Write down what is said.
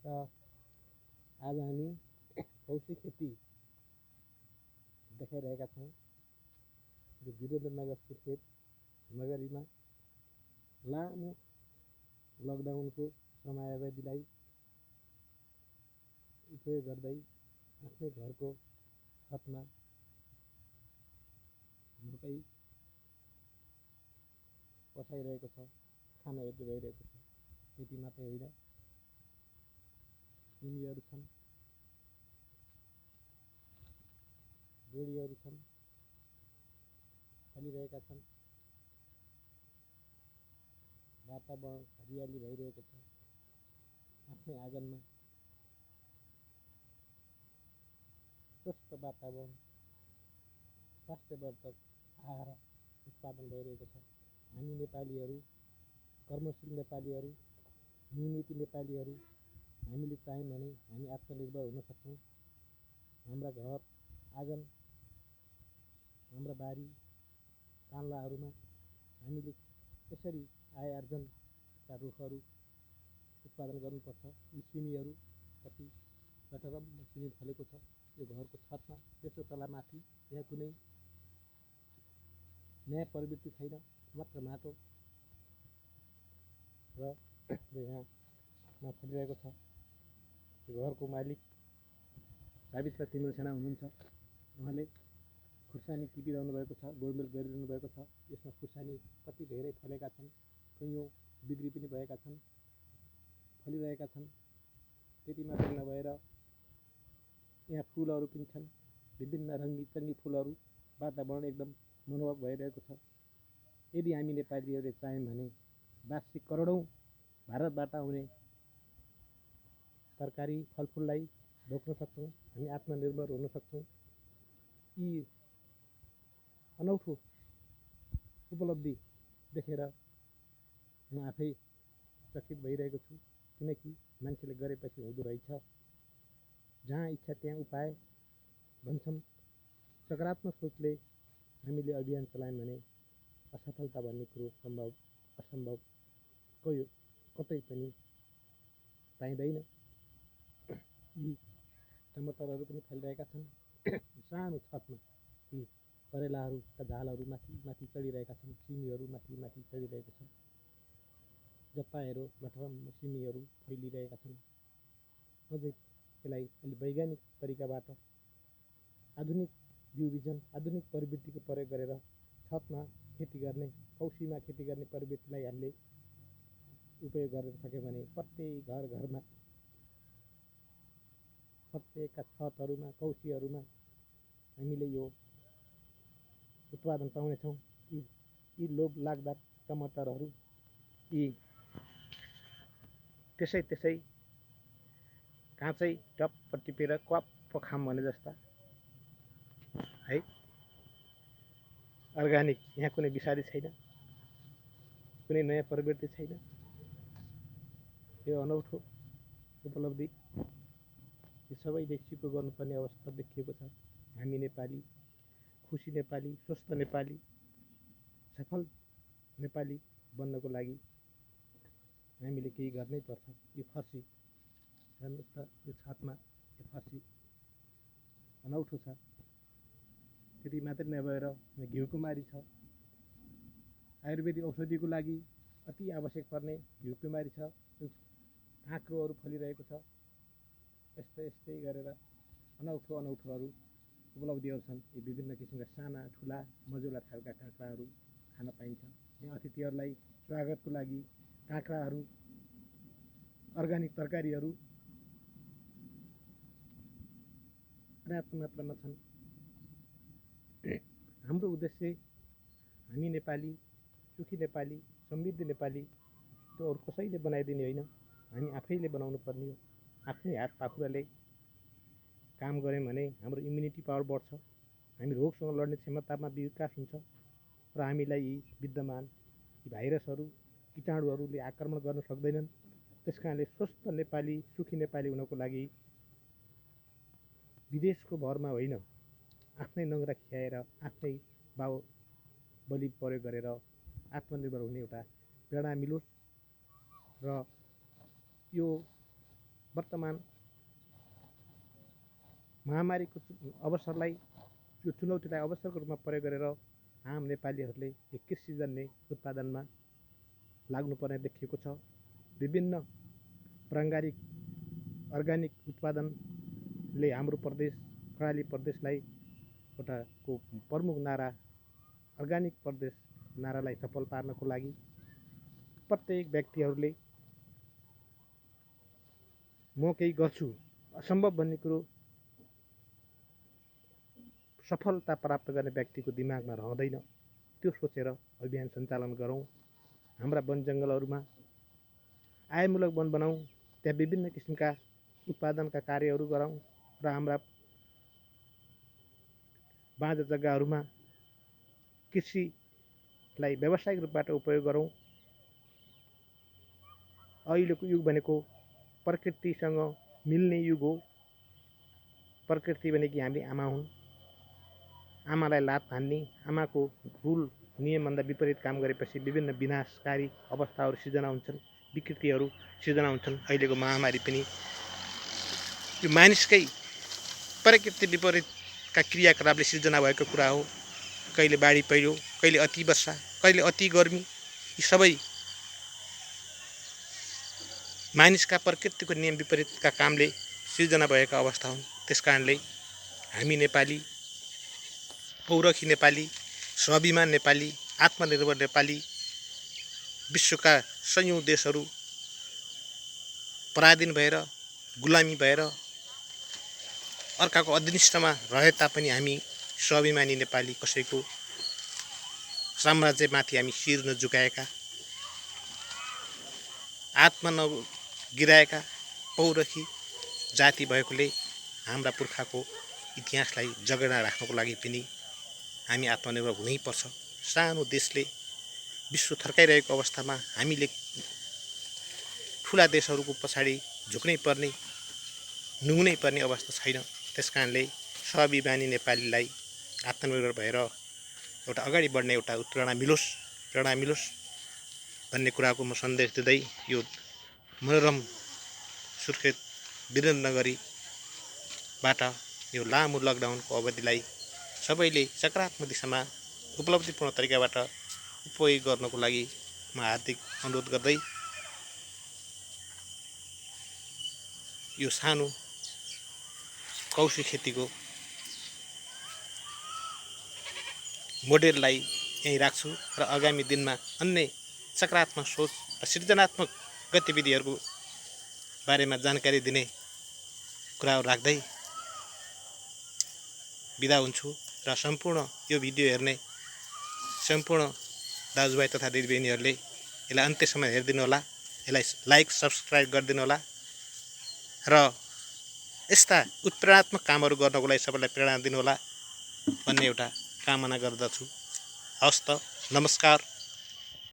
आज हामी कौशी खेती देखाइरहेका छौँ। यो वीरेन्द्रनगर सुर्खेत नगरीमा लामो लकडाउनको समयावधिलाई उपयोग गर्दै आफ्नै घरको छतमा मकै पसाइरहेको छ, खान योग्य भइरहेको छ। त्यति मात्रै होइन, सिमीहरू छन्, बोडीहरू छन्, फलिरहेका छन्। वातावरण हरियाली भइरहेको छ। आफ्नै आँगनमा स्वस्थ वातावरण, स्वास्थ्यवर्धक आहार उत्पादन भइरहेको छ। हामी नेपालीहरू, कर्मशील नेपालीहरू, नियमित नेपालीहरू, हामीले चाह्यौँ भने हामी आत्मनिर्भर हुन सक्छौँ। हाम्रा घर आँगन, हाम्रा बारी कान्लाहरूमा हामीले यसरी आय आर्जनका रुखहरू उत्पादन गर्नुपर्छ। यी सिमीहरू कति लटरम्म सिमी फलेको छ। यो घरको छतमा, तेस्रो तलामाथि, यहाँ कुनै नयाँ प्रवृत्ति छैन, मात्र माटो र यहाँ फलिरहेको छ। यो घरको मालिक सावित्र तिमिल सेना हुनुहुन्छ। उहाँले खुर्सानी टिपिरहनु भएको छ, गोडमेल गरिरहनु भएको छ। यसमा खुर्सानी कति धेरै फलेका छन्, कैयौँ बिक्री पनि भएका छन्, फलिरहेका छन्। त्यति मात्रै नभएर यहाँ फुलहरू पनि छन्, विभिन्न रङ्गी फुलहरू। वातावरण एकदम मनोहर भइरहेको छ। यदि हामी नेपालीहरूले चाह्यौँ भने वार्षिक करोडौँ भारतबाट आउने तरकारी फलफुललाई रोक्न सक्छौँ। हामी आत्मनिर्भर हुन सक्छौँ। यी अनौठो उपलब्धि देखेर म आफै चकित भइरहेको छु। किनकि मान्छेले गरेपछि हुँदो रहेछ, जहाँ इच्छा त्यहाँ उपाय भन्छौँ। सकारात्मक सोचले हामीले अभियान चलायौँ भने असफलता भन्ने कुरो सम्भव असम्भव कतै पनि पाइँदैन। यी टमाटरहरू पनि फलिरहेका छन्। सानो छतमा यी करेलाहरूका झालहरू माथि माथि चढिरहेका छन्। सिमीहरू माथि माथि चढिरहेका छन्। जता हेऱ्यो लटरम्म सिमीहरू फैलिरहेका छन्। अझै यसलाई अलि वैज्ञानिक तरिकाबाट आधुनिक बिउ बिजन, आधुनिक प्रविधिको प्रयोग गरेर छतमा खेती गर्ने, कौशीमा खेती गर्ने प्रविधिलाई हामीले उपयोग गर्न सक्यौँ भने प्रत्येक घर घरमा, प्रत्येकका छतहरूमा, कौशीहरूमा हामीले यो उत्पादन पाउनेछौँ। यी लोभ लाग्दा टमाटरहरू यी त्यसै काँचै टप्प टिपेर क्वाप्प खाम भने जस्ता है। अर्ग्यानिक, यहाँ कुनै विषादी छैन, कुनै नयाँ प्रवृत्ति छैन। यो अनौठो उपलब्धि यो सबैले सिको गर्नुपर्ने अवस्था देखिएको छ। हामी नेपाली, खुसी नेपाली, स्वस्थ नेपाली, सफल नेपाली बन्नको लागि हामीले केही गर्नै पर्छ। यो फर्सी हेर्नुहोस् त, यो छतमा यो फर्सी अनौठो छ। त्यति मात्रै नभएर घिउकुमारी छ। आयुर्वेदिक औषधिको लागि अति आवश्यक पर्ने घिउकुमारी छ। काँक्रोहरू फलिरहेको छ। यस्तै गरेर अनौठोहरू उपलब्धिहरू छन्। यी विभिन्न किसिमका साना ठुला मजुला खालका काँक्राहरू खान पाइन्छ। यहाँ अतिथिहरूलाई स्वागतको लागि काँक्राहरू, अर्ग्यानिक तरकारीहरू पर्याप्त मात्रामा छन्। हाम्रो उद्देश्य हामी नेपाली, सुखी नेपाली, समृद्ध नेपाली त्यो अरू कसैले बनाइदिने होइन, हामी आफैले बनाउनु पर्ने हो। आफ्नै हात पाखुराले काम गऱ्यौँ भने हाम्रो इम्युनिटी पावर बढ्छ। हामी रोगसँग लड्ने क्षमतामा विकास हुन्छ र हामीलाई यी विद्यमान यी भाइरसहरू, कीटाणुहरूले आक्रमण गर्न सक्दैनन्। त्यसकारणले स्वस्थ नेपाली, सुखी नेपाली हुनको लागि विदेशको भरमा होइन, आफ्नै नङ्ग्रा खियाएर, आफ्नै बाउ बलि प्रयोग गरेर आत्मनिर्भर हुने एउटा प्रेरणा मिलोस् र यो वर्तमान महामारीको अवसरलाई यो चुनौतीलाई अवसरको रूपमा प्रयोग गरेर आम नेपालीहरूले यो कृषिजन्य उत्पादनमा लाग्नुपर्ने देखिएको छ। विभिन्न प्राङ्गारिक अर्ग्यानिक उत्पादनले हाम्रो प्रदेश कर्णाली प्रदेशलाई एउटाको प्रमुख नारा अर्ग्यानिक प्रदेश नारालाई सफल पार्नको लागि प्रत्येक व्यक्तिहरूले म केही गर्छु असम्भव भन्ने कुरो सफलता प्राप्त गर्ने व्यक्तिको दिमागमा रहँदैन। त्यो सोचेर अभियान सञ्चालन गरौँ। हाम्रा वन जङ्गलहरूमा आयमूलक वन बनाऊँ, त्यहाँ विभिन्न किसिमका उत्पादनका कार्यहरू गरौँ र हाम्रा बाँझो जग्गाहरूमा कृषिलाई व्यावसायिक रूपबाट उपयोग गरौँ। अहिलेको युग भनेको प्रकृतिसँग मिल्ने युग हो। प्रकृति भनेकी हामी आमा हुन्। आमालाई लात हान्ने, आमाको भुल नियमभन्दा विपरीत काम गरेपछि विभिन्न विनाशकारी अवस्थाहरू सिर्जना हुन्छन्, विकृतिहरू सिर्जना हुन्छन्। अहिलेको महामारी पनि यो मानिसकै प्रकृति विपरीतका क्रियाकलापले सिर्जना भएको कुरा हो। कहिले बाढी पहिरो, कहिले अति वर्षा, कहिले अति गर्मी, यी सबै मानिसका प्रकृतिको नियम विपरीतका कामले सिर्जना भएका अवस्था हुन्। त्यसकारणले हामी नेपाली, पौरखी नेपाली, स्वाभिमान नेपाली, आत्मनिर्भर नेपाली विश्वका सयौं देशहरू पराधीन भएर गुलामी भएर अर्काको अधीनस्थमा रहे तापनि हामी स्वाभिमानी नेपाली, कसैको साम्राज्यमाथि हामी शिर नझुकाएका, आत्मा नगिराएका पौरखी जाति भएकोले हाम्रा पुर्खाको इतिहासलाई जगेर्ना राख्नको लागि पनि हामी आत्मनिर्भर हुनैपर्छ। सानो देशले विश्व थर्काइरहेको अवस्थामा हामीले ठुला देशहरूको पछाडि झुक्नै पर्ने, नुग्नै पर्ने अवस्था छैन। त्यसकारणले स्वाभिमानी नेपालीलाई आत्मनिर्भर भएर एउटा अगाडि बढ्ने एउटा प्रेरणा मिलोस् भन्ने कुराको म सन्देश दिँदै यो मनोरम सुर्खेत वीरेन्द्रनगरीबाट यो लामो लकडाउनको अवधिलाई सबैले सकारात्मक दिशामा उपलब्धिपूर्ण तरिकाबाट उपयोग गर्नको लागि म हार्दिक अनुरोध गर्दै यो सानो कौशी खेतीको मोडेललाई यहीँ राख्छु र आगामी दिनमा अन्य सकारात्मक सोच र सृजनात्मक गतिविधिहरूको बारेमा जानकारी दिने कुराहरू राख्दै बिदा हुन्छु र सम्पूर्ण यो भिडियो हेर्ने सम्पूर्ण दाजुभाइ तथा दिदीबहिनीहरूले यसलाई अन्त्यसम्म हेरिदिनु होला, यसलाई लाइक सब्सक्राइब गरिदिनु होला र यस्ता उत्प्रेरणात्मक कामहरू गर्नको लागि सबैलाई प्रेरणा दिनुहोला भन्ने एउटा कामना गर्दछु। हवस् त, नमस्कार।